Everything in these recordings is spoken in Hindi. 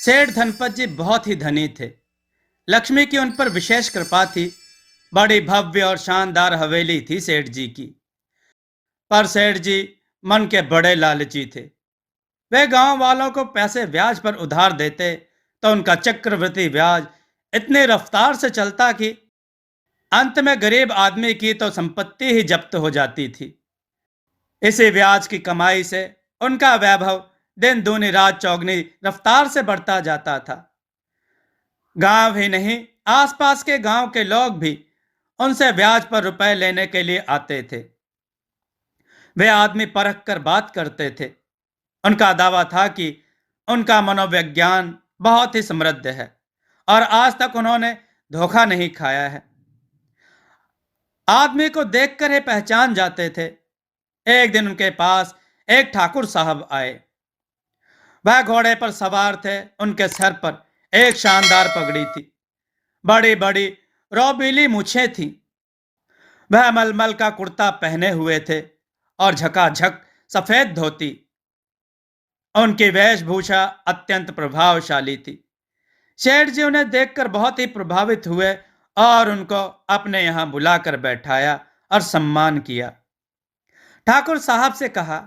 सेठ धनपत जी बहुत ही धनी थे। लक्ष्मी की उन पर विशेष कृपा थी। बड़ी भव्य और शानदार हवेली थी सेठ जी की। पर सेठ जी मन के बड़े लालची थे। वे गांव वालों को पैसे ब्याज पर उधार देते तो उनका चक्रवृद्धि ब्याज इतनी रफ्तार से चलता कि अंत में गरीब आदमी की तो संपत्ति ही जब्त हो जाती थी। इसी ब्याज की कमाई से उनका वैभव दिन दूनी रात चौगनी रफ्तार से बढ़ता जाता था। गांव ही नहीं, आसपास के गांव के लोग भी उनसे ब्याज पर रुपए लेने के लिए आते थे। वे आदमी परख कर बात करते थे। उनका दावा था कि उनका मनोविज्ञान बहुत ही समृद्ध है और आज तक उन्होंने धोखा नहीं खाया है। आदमी को देखकर ही पहचान जाते थे। एक दिन उनके पास एक ठाकुर साहब आए। वह घोड़े पर सवार थे। उनके सर पर एक शानदार पगड़ी थी। बड़ी बड़ी रौबीली मूछें थीं। वह मलमल का कुर्ता पहने हुए थे और झकाझक सफेद धोती। उनकी वेशभूषा अत्यंत प्रभावशाली थी। सेठ जी उन्हें देखकर बहुत ही प्रभावित हुए और उनको अपने यहां बुलाकर बैठाया और सम्मान किया। ठाकुर साहब से कहा,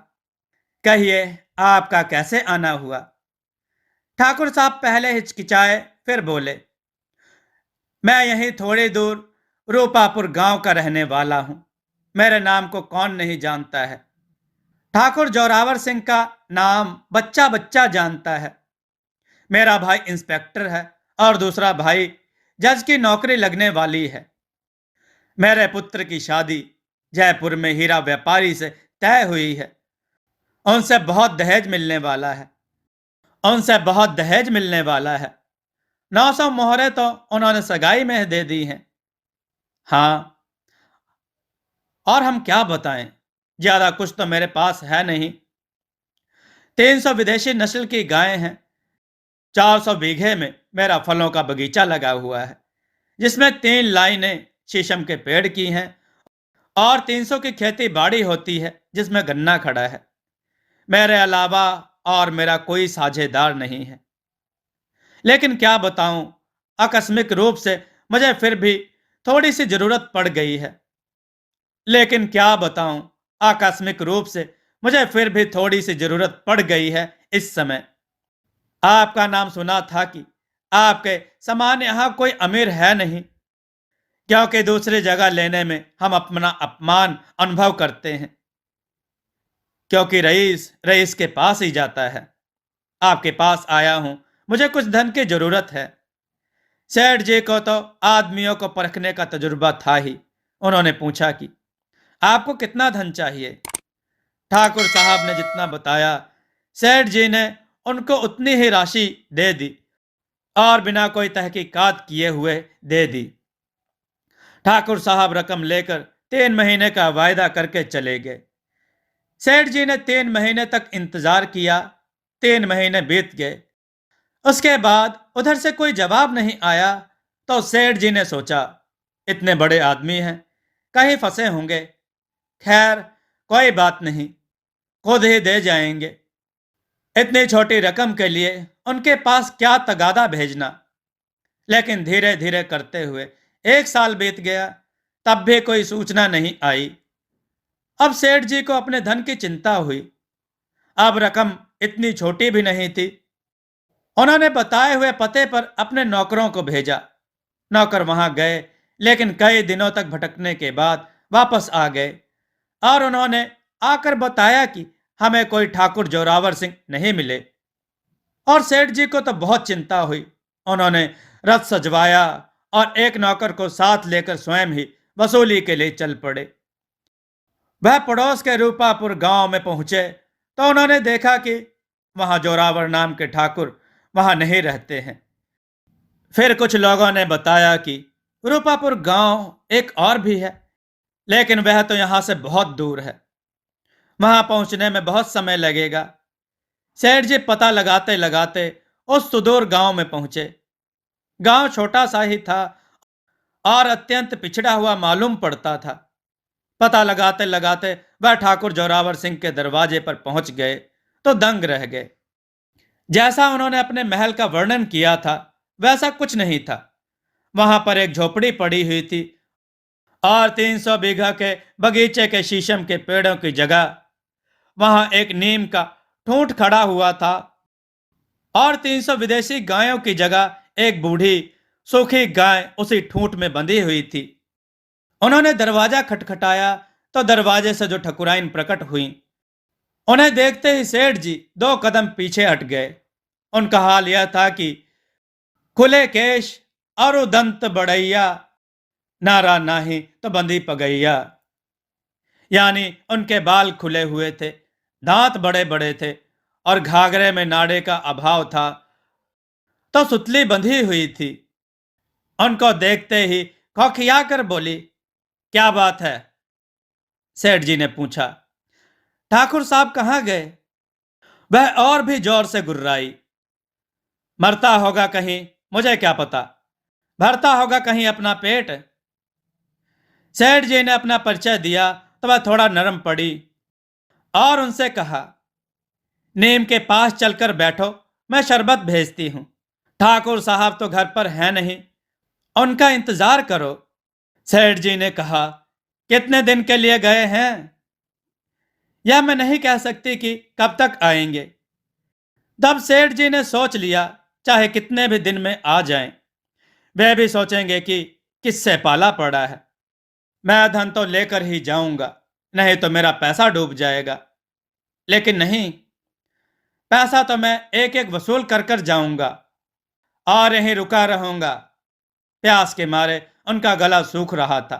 कहिए आपका कैसे आना हुआ। ठाकुर साहब पहले हिचकिचाए, फिर बोले, मैं यहीं थोड़ी दूर रूपापुर गांव का रहने वाला हूं। मेरे नाम को कौन नहीं जानता है। ठाकुर जोरावर सिंह का नाम बच्चा बच्चा जानता है। मेरा भाई इंस्पेक्टर है और दूसरा भाई जज की नौकरी लगने वाली है। मेरे पुत्र की शादी जयपुर में हीरा व्यापारी से तय हुई है। उनसे बहुत दहेज मिलने वाला है। उनसे बहुत दहेज मिलने वाला है। 900 मोहरे तो उन्होंने सगाई में दे दी हैं। हाँ, और हम क्या बताएं, ज्यादा कुछ तो मेरे पास है नहीं। 300 विदेशी नस्ल की गायें हैं। 400 बीघे में मेरा फलों का बगीचा लगा हुआ है, जिसमें 3 लाइनें शीशम के पेड़ की हैं और 300 की खेती बाड़ी होती है, जिसमें गन्ना खड़ा है। मेरे अलावा और मेरा कोई साझेदार नहीं है। लेकिन क्या बताऊं, आकस्मिक रूप से मुझे फिर भी थोड़ी सी जरूरत पड़ गई है। लेकिन क्या बताऊं, आकस्मिक रूप से मुझे फिर भी थोड़ी सी जरूरत पड़ गई है इस समय। आपका नाम सुना था कि आपके समान यहां कोई अमीर है नहीं, क्योंकि दूसरी जगह लेने में हम अपना अपमान अनुभव करते हैं, क्योंकि रईस रईस के पास ही जाता है। आपके पास आया हूं, मुझे कुछ धन की जरूरत है। सेठ जी को तो आदमियों को परखने का तजुर्बा था ही। उन्होंने पूछा कि आपको कितना धन चाहिए। ठाकुर साहब ने जितना बताया, सेठ जी ने उनको उतनी ही राशि दे दी और बिना कोई तहकीकात किए हुए दे दी। ठाकुर साहब रकम लेकर 3 महीने का वायदा करके चले गए। सेठ जी ने 3 महीने तक इंतजार किया। 3 महीने बीत गए। उसके बाद उधर से कोई जवाब नहीं आया तो सेठ जी ने सोचा, इतने बड़े आदमी हैं, कहीं फंसे होंगे। खैर, कोई बात नहीं, खुद ही दे जाएंगे। इतनी छोटी रकम के लिए उनके पास क्या तगादा भेजना। लेकिन धीरे धीरे करते हुए 1 साल बीत गया, तब भी कोई सूचना नहीं आई। अब सेठ जी को अपने धन की चिंता हुई। अब रकम इतनी छोटी भी नहीं थी। उन्होंने बताए हुए पते पर अपने नौकरों को भेजा। नौकर वहां गए, लेकिन कई दिनों तक भटकने के बाद वापस आ गए और उन्होंने आकर बताया कि हमें कोई ठाकुर जोरावर सिंह नहीं मिले। और सेठ जी को तो बहुत चिंता हुई। उन्होंने रथ सजवाया और एक नौकर को साथ लेकर स्वयं ही वसूली के लिए चल पड़े। वह पड़ोस के रूपापुर गांव में पहुंचे तो उन्होंने देखा कि वहां जोरावर नाम के ठाकुर वहां नहीं रहते हैं। फिर कुछ लोगों ने बताया कि रूपापुर गांव एक और भी है, लेकिन वह तो यहां से बहुत दूर है। वहां पहुंचने में बहुत समय लगेगा। सेठ जी पता लगाते लगाते उस सुदूर गांव में पहुंचे। गांव छोटा सा ही था और अत्यंत पिछड़ा हुआ मालूम पड़ता था। पता लगाते लगाते वह ठाकुर जोरावर सिंह के दरवाजे पर पहुंच गए तो दंग रह गए। जैसा उन्होंने अपने महल का वर्णन किया था वैसा कुछ नहीं था। वहां पर एक झोपड़ी पड़ी हुई थी और 300 बीघा के बगीचे के शीशम के पेड़ों की जगह वहां एक नीम का ठूंठ खड़ा हुआ था और 300 विदेशी गायों की जगह एक बूढ़ी सूखी गाय उसी ठूंठ में बंधी हुई थी। उन्होंने दरवाजा खटखटाया तो दरवाजे से जो ठकुराइन प्रकट हुई, उन्हें देखते ही सेठ जी 2 कदम पीछे हट गए। उनका हाल यह था कि खुले केश और दंत बड़ैया, नारा नाही तो बंदी पगैया। यानी उनके बाल खुले हुए थे, दांत बड़े बड़े थे और घाघरे में नाड़े का अभाव था तो सुतली बंधी हुई थी। उनको देखते ही खौखिया कर बोली, क्या बात है? सेठ जी ने पूछा। ठाकुर साहब कहाँ गए? वह और भी जोर से गुर्राई। मरता होगा कहीं, मुझे क्या पता। भरता होगा कहीं अपना पेट। सेठ जी ने अपना परिचय दिया तो वह थोड़ा नरम पड़ी और उनसे कहा, नीम के पास चलकर बैठो, मैं शरबत भेजती हूं। ठाकुर साहब तो घर पर हैं नहीं, उनका इंतजार करो। सेठ जी ने कहा, कितने दिन के लिए गए हैं? यह मैं नहीं कह सकती कि कब तक आएंगे। तब सेठ जी ने सोच लिया, चाहे कितने भी दिन में आ जाएं, वे भी सोचेंगे कि किससे पाला पड़ा है। मैं धन तो लेकर ही जाऊंगा, नहीं तो मेरा पैसा डूब जाएगा। लेकिन नहीं, पैसा तो मैं एक एक वसूल कर कर जाऊंगा और यहीं रुका रहूंगा। प्यास के मारे उनका गला सूख रहा था,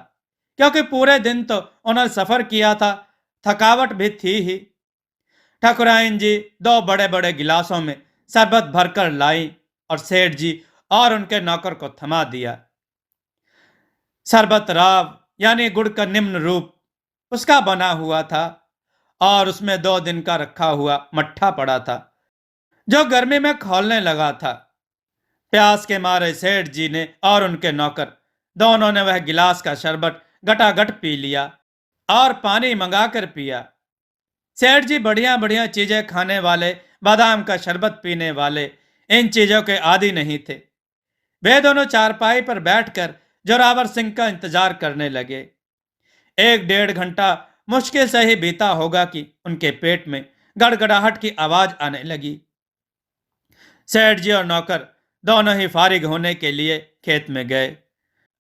क्योंकि पूरे दिन तो उन्होंने सफर किया था, थकावट भी थी ही। ठाकुराइन जी 2 बड़े बड़े गिलासों में शरबत भरकर लाई और सेठ जी और उनके नौकर को थमा दिया। शरबत राव यानी गुड़ का निम्न रूप उसका बना हुआ था और उसमें 2 दिन का रखा हुआ मट्ठा पड़ा था जो गर्मी में खौलने लगा था। प्यास के मारे सेठ जी ने और उनके नौकर दोनों ने वह गिलास का शरबत गटागट पी लिया और पानी मंगाकर पिया। सेठ जी बढ़िया बढ़िया चीजें खाने वाले, बादाम का शरबत पीने वाले, इन चीजों के आदी नहीं थे। वे दोनों चारपाई पर बैठकर जोरावर सिंह का इंतजार करने लगे। 1 डेढ़ घंटा मुश्किल से ही बीता होगा कि उनके पेट में गड़गड़ाहट की आवाज आने लगी। सेठ जी और नौकर दोनों ही फारिग होने के लिए खेत में गए।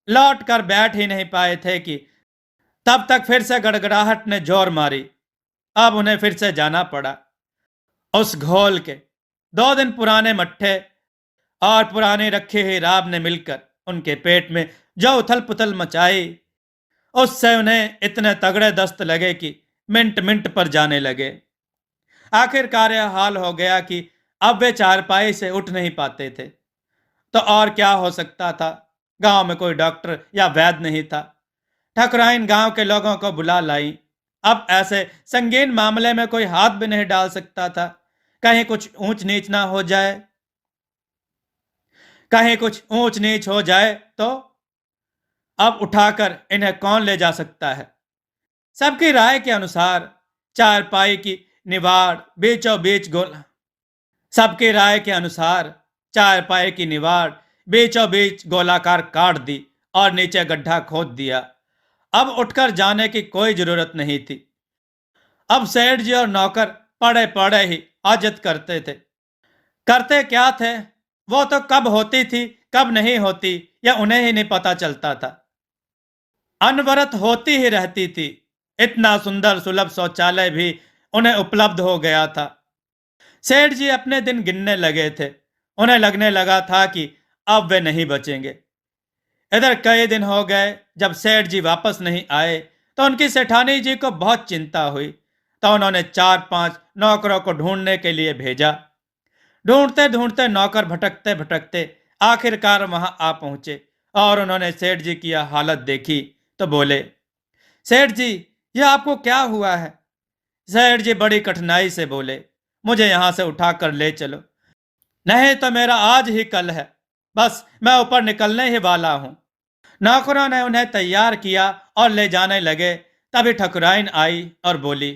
लौट कर बैठ ही नहीं पाए थे कि तब तक फिर से गड़गड़ाहट ने जोर मारी। अब उन्हें फिर से जाना पड़ा। उस घोल के 2 दिन पुराने मट्ठे और पुरानी रखी हुई राब ने मिलकर उनके पेट में जो उथल पुथल मचाई, उससे उन्हें इतने तगड़े दस्त लगे कि मिनट मिनट पर जाने लगे। आखिरकार यह हाल हो गया कि अब वे चारपाई से उठ नहीं पाते थे। तो और क्या हो सकता था? गांव में कोई डॉक्टर या वैद्य नहीं था। ठकुराइन गांव के लोगों को बुला लाई। अब ऐसे संगीन मामले में कोई हाथ भी नहीं डाल सकता था, कहीं कुछ ऊंच नीच ना हो जाए। कहीं कुछ ऊंच नीच हो जाए तो अब उठाकर इन्हें कौन ले जा सकता है? सबकी राय के अनुसार चारपाई की निवाड़ बीचों बीच गोल सबकी राय के अनुसार चारपाई की निवाड़ बीचों बीच गोलाकार काट दी और नीचे गड्ढा खोद दिया। अब उठकर जाने की कोई जरूरत नहीं थी। अब सेठ जी और नौकर पड़े पड़े ही हाजत करते थे। करते क्या थे? वो तो कब होती थी कब नहीं होती यह उन्हें ही नहीं पता चलता था। अनवरत होती ही रहती थी। इतना सुंदर सुलभ शौचालय भी उन्हें उपलब्ध हो गया था। सेठ जी अपने दिन गिनने लगे थे। उन्हें लगने लगा था कि अब वे नहीं बचेंगे। इधर कई दिन हो गए जब सेठ जी वापस नहीं आए तो उनकी सेठानी जी को बहुत चिंता हुई। तो उन्होंने 4-5 नौकरों को ढूंढने के लिए भेजा। ढूंढते ढूंढते नौकर भटकते भटकते आखिरकार वहां आ पहुंचे और उन्होंने सेठ जी की यह हालत देखी तो बोले, सेठ जी, यह आपको क्या हुआ है? सेठ जी बड़ी कठिनाई से बोले, मुझे यहां से उठाकर ले चलो, नहीं तो मेरा आज ही कल है। बस मैं ऊपर निकलने ही वाला हूं। नौकरों ने उन्हें तैयार किया और ले जाने लगे। तभी ठकुराइन आई और बोली,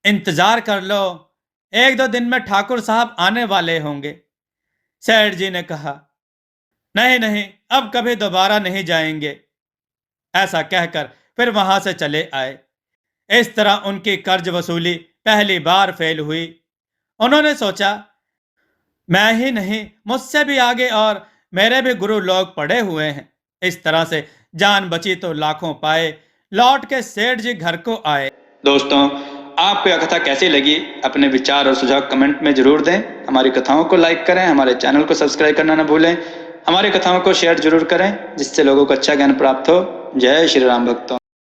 इंतजार कर लो, एक दो दिन में ठाकुर साहब आने वाले होंगे। सेठ जी ने कहा, नहीं नहीं, अब कभी दोबारा नहीं जाएंगे। ऐसा कहकर फिर वहां से चले आए। इस तरह उनकी कर्ज वसूली पहली बार फेल हुई। उन्होंने सोचा, मैं ही नहीं, मुझसे भी आगे और मेरे भी गुरु लोग पड़े हुए हैं। इस तरह से जान बची तो लाखों पाए। लौट के सेठ जी घर को आए। दोस्तों, आपको यह कथा कैसी लगी? अपने विचार और सुझाव कमेंट में जरूर दें। हमारी कथाओं को लाइक करें, हमारे चैनल को सब्सक्राइब करना न भूलें। हमारी कथाओं को शेयर जरूर करें, जिससे लोगों को अच्छा ज्ञान प्राप्त हो। जय श्री राम भक्तों।